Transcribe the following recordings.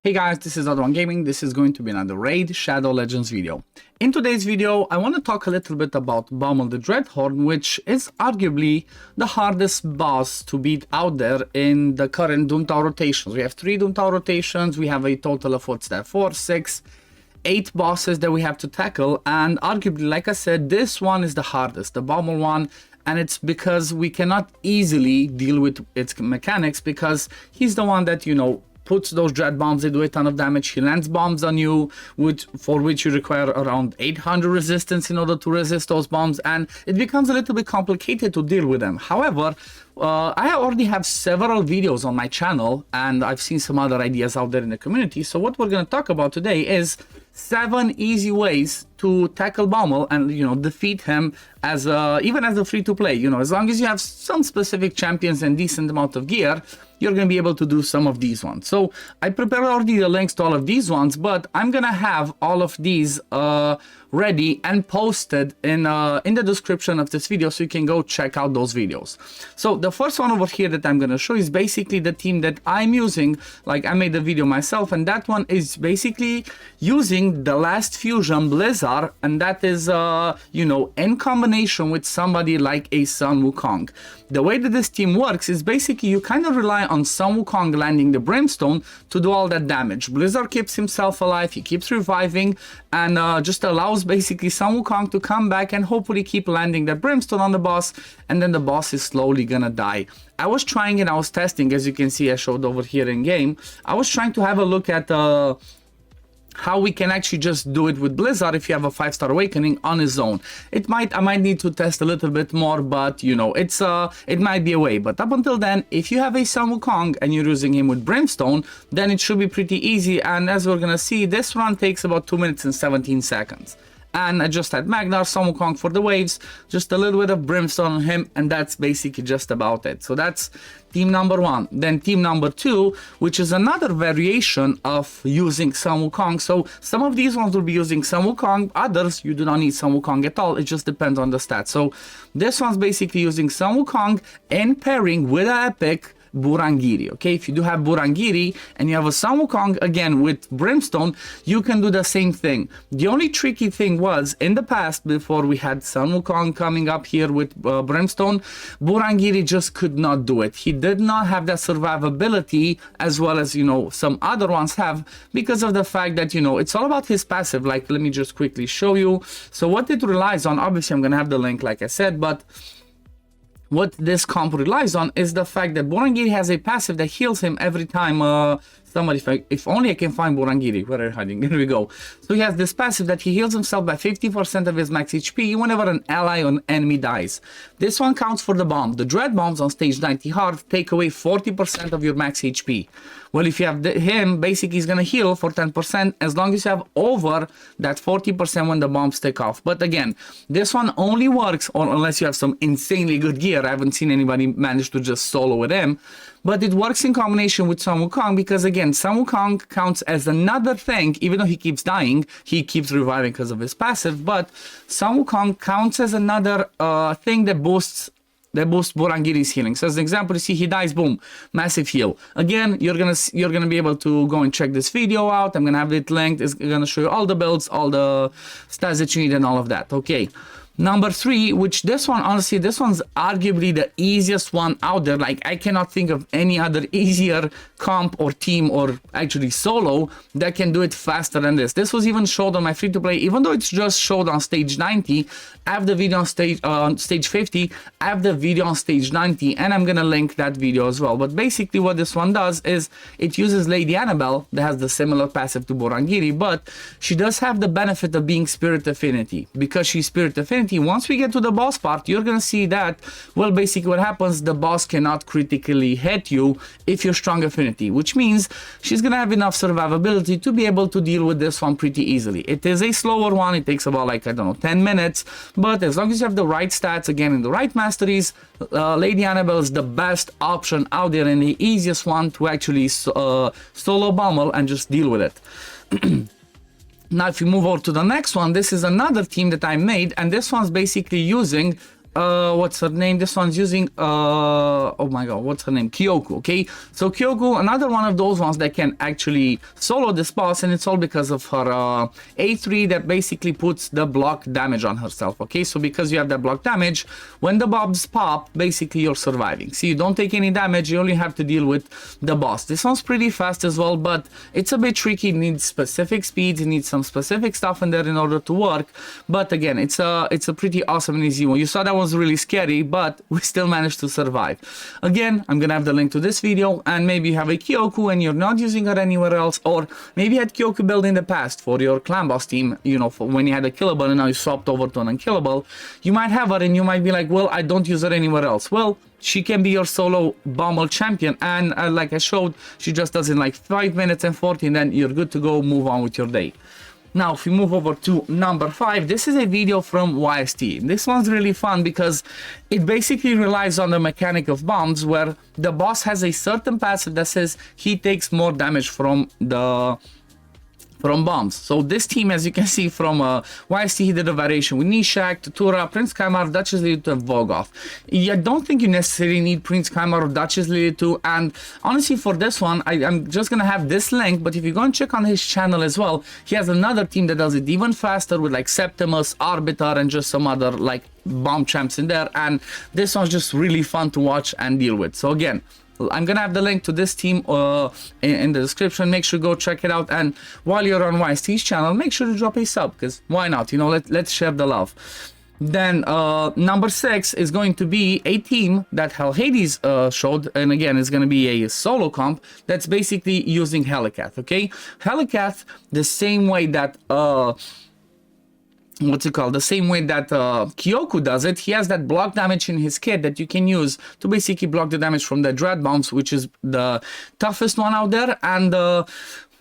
Hey guys, this is OddOneGaming. This is going to be another Raid Shadow Legends video. In today's video, I want to talk a little bit about Bommal the Dreadhorde, which is arguably the hardest boss to beat out there in the current Doom Tower rotations. We have 3 Doom Tower rotations, we have a total of what's that, 4, 6, 8 bosses that we have to tackle, and arguably, like I said, this one is the hardest, the Bommal one. And it's because we cannot easily deal with its mechanics, because he's the one that, you know, puts those dread bombs, they do a ton of damage. He lands bombs on you, for which you require around 800 resistance in order to resist those bombs, and it becomes a little bit complicated to deal with them. However, I already have several videos on my channel, and I've seen some other ideas out there in the community. So what we're going to talk about today is 7 easy ways to tackle Bommal and, you know, defeat him as even as a free-to-play. You know, as long as you have some specific champions and decent amount of gear, you're going to be able to do some of these ones. So I prepared already the links to all of these ones, but I'm going to have all of these ready and posted in the description of this video, so you can go check out those videos. So the first one over here that I'm going to show is basically the team that I'm using. Like, I made the video myself, and that one is basically using the last fusion Blizaar, and that is you know, in combination with somebody like a Sun Wukong. The way that this team works is basically you kind of rely on Sun Wukong landing the brimstone to do all that damage. Blizaar keeps himself alive, he keeps reviving, and just allows basically Sun Wukong to come back and hopefully keep landing that brimstone on the boss, and then the boss is slowly gonna die. I was trying and I was testing, as you can see I showed over here in game. I was trying to have a look at how we can actually just do it with Blizaar if you have a 5-star awakening on his own. I might need to test a little bit more, but you know, it might be a way. But up until then, if you have a Sun Wukong and you're using him with brimstone, then it should be pretty easy. And as we're gonna see, this run takes about 2 minutes and 17 seconds. And I just had Magnar, Sun Wukong for the waves, just a little bit of brimstone on him, and that's basically just about it. So that's team number 1. Then team number 2, which is another variation of using Sun Wukong. So some of these ones will be using Sun Wukong, others you do not need Sun Wukong at all, it just depends on the stats. So this one's basically using Sun Wukong in pairing with an epic Burangiri. Okay, if you do have Burangiri and you have a Sun Wukong again with brimstone, you can do the same thing. The only tricky thing was, in the past, before we had Sun Wukong coming up here with brimstone, Burangiri just could not do it. He did not have that survivability as well as, you know, some other ones have, because of the fact that, you know, it's all about his passive. Like, let me just quickly show you. So what it relies on, obviously I'm gonna have the link like I said, but what this comp relies on is the fact that Burangiri has a passive that heals him every time if only I can find Burangiri, where are you hiding? Here we go. So he has this passive that he heals himself by 50% of his max HP whenever an ally or an enemy dies. This one counts for the bomb. The dread bombs on stage 90 hard take away 40% of your max HP. Well, if you have him, basically he's gonna heal for 10% as long as you have over that 40% when the bombs take off. But again, this one only works unless you have some insanely good gear. I haven't seen anybody manage to just solo with him. But it works in combination with Sun Wukong, because again, Sun Wukong counts as another thing. Even though he keeps dying, he keeps reviving because of his passive, but Sun Wukong counts as another thing that boosts Burangiri's healing. So as an example, you see he dies, boom, massive heal. Again, you're gonna be able to go and check this video out. I'm gonna have it linked. It's gonna show you all the builds, all the stats that you need, and all of that. Okay. Number 3, which this one, honestly, this one's arguably the easiest one out there. Like, I cannot think of any other easier comp or team or actually solo that can do it faster than this. This was even showed on my free-to-play, even though it's just showed on stage 90. I have the video on stage 50, I have the video on stage 90, and I'm gonna link that video as well. But basically what this one does is it uses Lady Annabelle that has the similar passive to Burangiri, but she does have the benefit of being Spirit Affinity. Because she's Spirit Affinity, once we get to the boss part, you're gonna see that, well, basically what happens, the boss cannot critically hit you if you're strong affinity, which means she's gonna have enough survivability to be able to deal with this one pretty easily. It is a slower one, it takes about, like, I don't know, 10 minutes, but as long as you have the right stats, again, in the right masteries, Lady Annabelle is the best option out there and the easiest one to actually solo Bommal and just deal with it. Now, if you move over to the next one, this is another team that I made, and this one's basically using what's her name? This one's using oh my god, what's her name? Kyoku. Okay, so Kyoku, another one of those ones that can actually solo this boss, and it's all because of her A3 that basically puts the block damage on herself. Okay, so because you have that block damage, when the bombs pop, basically you're surviving. See, you don't take any damage, you only have to deal with the boss. This one's pretty fast as well, but it's a bit tricky. It needs specific speeds, it needs some specific stuff in there in order to work. But again, it's a pretty awesome and easy one. You saw that was really scary, but we still managed to survive. Again, I'm gonna have the link to this video, and maybe you have a Kyoku and you're not using her anywhere else, or maybe you had Kyoku build in the past for your clan boss team, you know, for when you had a killable and now you swapped over to an unkillable. You might have her and you might be like, well, I don't use her anywhere else. Well, she can be your solo Bommal champion, and like I showed, she just does it in like 5 minutes and 14, then you're good to go, move on with your day. Now, if we move over to number 5, this is a video from YST. This one's really fun because it basically relies on the mechanic of bombs, where the boss has a certain passive that says he takes more damage from bombs. So this team, as you can see from YST, he did a variation with Gnishak, Tura, Prince Kaimar, Duchess Lily 2, and Vogoth. I don't think you necessarily need Prince Kaimar or Duchess Lily 2, and honestly for this one, I'm just gonna have this link, but if you go and check on his channel as well, he has another team that does it even faster with like Septimus, Arbiter, and just some other like bomb champs in there, and this one's just really fun to watch and deal with. So again, I'm gonna have the link to this team in the description. Make sure to go check it out, and while you're on YST's channel, make sure to drop a sub, because why not, you know, let's share the love. Then number 6 is going to be a team that Helicath showed, and again it's going to be a solo comp that's basically using Helicath. Okay, Helicath, the same way that what's it called, the same way that Kyoku does it, he has that block damage in his kit that you can use to basically block the damage from the dread bombs, which is the toughest one out there. And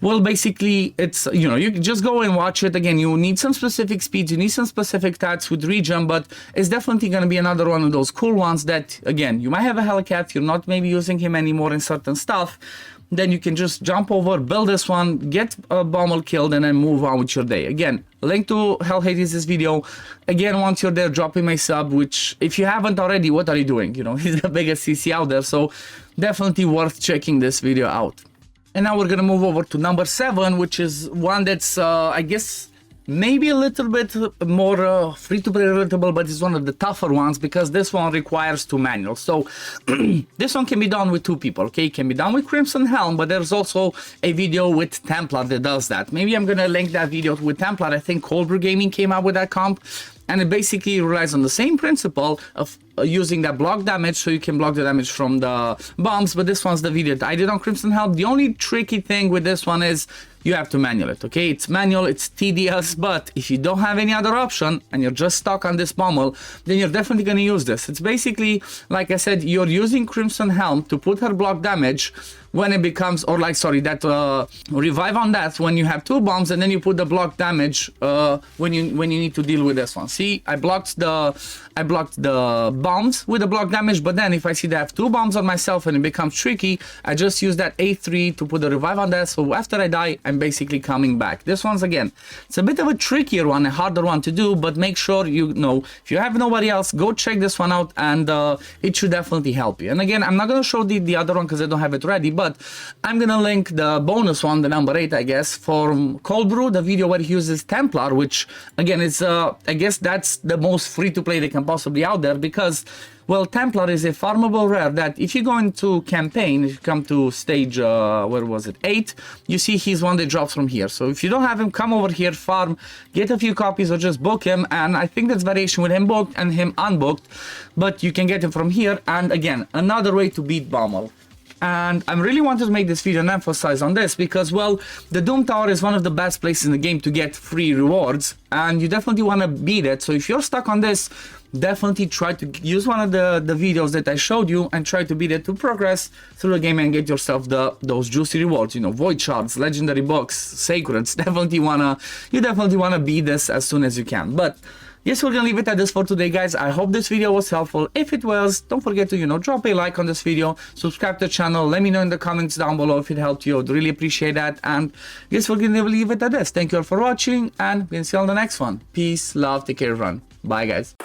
well, basically it's, you know, you can just go and watch it. Again, you need some specific speeds, you need some specific stats with regen, but it's definitely going to be another one of those cool ones that, again, you might have a Helicath, you're not maybe using him anymore in certain stuff, then you can just jump over, build this one, get a Bommal killed, and then move on with your day. Again, link to Helicath's video. Again, once you're there, drop him a sub, which if you haven't already, what are you doing? You know, he's the biggest CC out there, so definitely worth checking this video out. And now we're gonna move over to number 7, which is one that's, I guess, maybe a little bit more free-to-play relatable, but it's one of the tougher ones because this one requires 2 manuals. So this one can be done with 2 people, okay? It can be done with Crimson Helm, but there's also a video with Templar that does that. Maybe I'm gonna link that video with Templar. I think OddOneGaming came out with that comp, and it basically relies on the same principle of using that block damage, so you can block the damage from the bombs. But this one's the video that I did on Crimson Helm. The only tricky thing with this one is you have to manual it, okay? It's manual, it's tedious, but if you don't have any other option and you're just stuck on this Bommal, then you're definitely going to use this. It's basically, like I said, you're using Crimson Helm to put her block damage when it becomes, or like, sorry, that revive on that when you have 2 bombs, and then you put the block damage when you need to deal with this one. See, I blocked the bombs with the block damage, but then if I see that I have 2 bombs on myself and it becomes tricky, I just use that A3 to put the revive on that, so after I die, I'm basically coming back. This one's, again, it's a bit of a trickier one, a harder one to do, but make sure you know, if you have nobody else, go check this one out, and it should definitely help you. And again, I'm not going to show the other one because I don't have it ready, but I'm going to link the bonus one, the number 8, I guess, for Cold Brew, the video where he uses Templar, which, again, it's, I guess that's the most free-to-play they can possibly out there, because, well, Templar is a farmable rare that if you go into campaign, if you come to stage, where was it, 8, you see he's one that drops from here. So if you don't have him, come over here, farm, get a few copies, or just book him, and I think that's variation with him booked and him unbooked, but you can get him from here. And again, another way to beat Bommal. And I really wanted to make this video and emphasize on this because, well, the Doom Tower is one of the best places in the game to get free rewards, and you definitely want to beat it. So if you're stuck on this, definitely try to use one of the videos that I showed you and try to beat it to progress through the game and get yourself those juicy rewards, you know, void shards, legendary books, sacreds. You definitely wanna beat this as soon as you can. But yes, we're gonna leave it at this for today, guys. I hope this video was helpful. If it was, don't forget to, you know, drop a like on this video, subscribe to the channel, let me know in the comments down below if it helped you. I'd really appreciate that. And yes, we're gonna leave it at this. Thank you all for watching, and we'll see you on the next one. Peace, love, take care, everyone. Bye, guys.